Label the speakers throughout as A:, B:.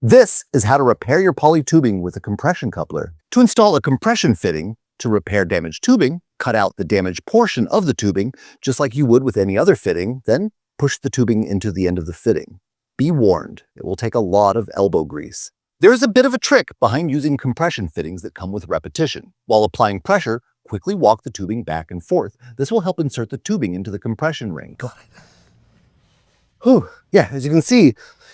A: This is how to repair your poly tubing with a compression coupler. To install a compression fitting to repair damaged tubing, cut out the damaged portion of the tubing, just like you would with any other fitting, then push the tubing into the end of the fitting. Be warned, it will take a lot of elbow grease. There is a bit of a trick behind using compression fittings that come with repetition. While applying pressure, quickly walk the tubing back and forth. This will help insert the tubing into the compression ring. Go ahead. Whew. Yeah, as you can see,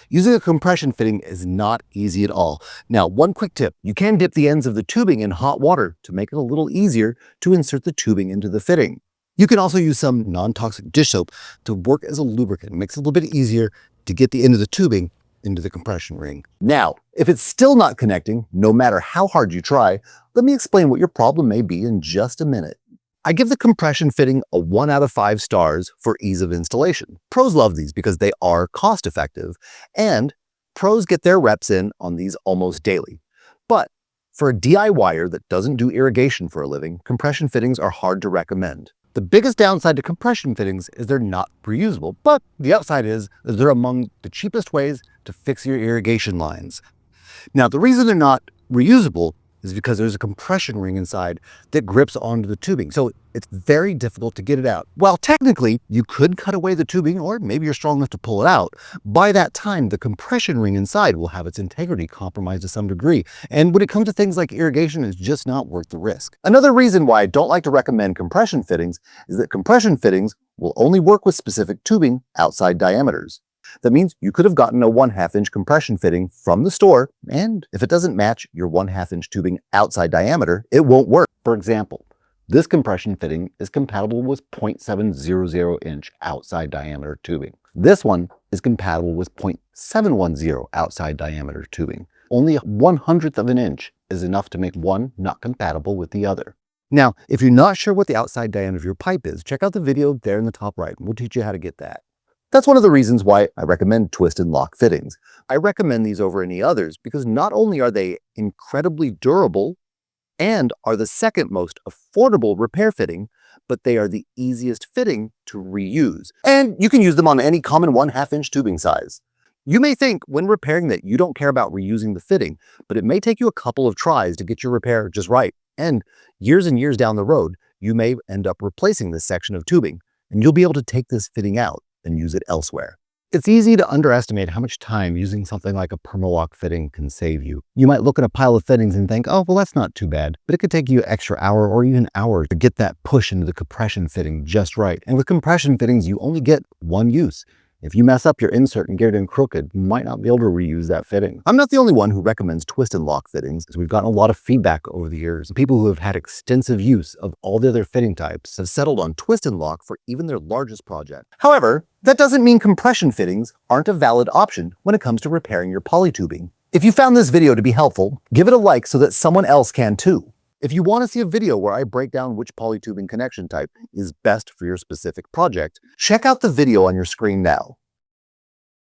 A: using a compression fitting is not easy at all. Now, one quick tip, you can dip the ends of the tubing in hot water to make it a little easier to insert the tubing into the fitting. You can also use some non-toxic dish soap to work as a lubricant. It makes it a little bit easier to get the end of the tubing into the compression ring. Now, if it's still not connecting, no matter how hard you try, let me explain what your problem may be in just a minute. I give the compression fitting a 1 out of 5 stars for ease of installation. Pros love these because they are cost effective, and pros get their reps in on these almost daily. But for a DIYer that doesn't do irrigation for a living, compression fittings are hard to recommend. The biggest downside to compression fittings is they're not reusable, but the upside is that they're among the cheapest ways to fix your irrigation lines. Now, the reason they're not reusable is because there's a compression ring inside that grips onto the tubing, so it's very difficult to get it out. While technically, you could cut away the tubing, or maybe you're strong enough to pull it out, by that time, the compression ring inside will have its integrity compromised to some degree. And when it comes to things like irrigation, it's just not worth the risk. Another reason why I don't like to recommend compression fittings is that compression fittings will only work with specific tubing outside diameters. That means you could have gotten a 1/2 inch compression fitting from the store, and if it doesn't match your 1/2 inch tubing outside diameter, it won't work. For example, this compression fitting is compatible with 0.700 inch outside diameter tubing. This one is compatible with 0.710 outside diameter tubing. Only 1/100th of an inch is enough to make one not compatible with the other. Now, if you're not sure what the outside diameter of your pipe is, check out the video there in the top right, and we'll teach you how to get that. That's one of the reasons why I recommend twist and lock fittings. I recommend these over any others because not only are they incredibly durable and are the second most affordable repair fitting, but they are the easiest fitting to reuse. And you can use them on any common 1/2 inch tubing size. You may think when repairing that you don't care about reusing the fitting, but it may take you a couple of tries to get your repair just right. And years down the road, you may end up replacing this section of tubing, and you'll be able to take this fitting out and use it elsewhere. It's easy to underestimate how much time using something like a Permalock fitting can save you. You might look at a pile of fittings and think, oh, well, that's not too bad. But it could take you an extra hour or even hours to get that push into the compression fitting just right. And with compression fittings, you only get one use. If you mess up your insert and get it in crooked, you might not be able to reuse that fitting. I'm not the only one who recommends twist and lock fittings, as we've gotten a lot of feedback over the years. People who have had extensive use of all the other fitting types have settled on twist and lock for even their largest project. However, that doesn't mean compression fittings aren't a valid option when it comes to repairing your polytubing. If you found this video to be helpful, give it a like so that someone else can too. If you want to see a video where I break down which polytubing connection type is best for your specific project, check out the video on your screen now.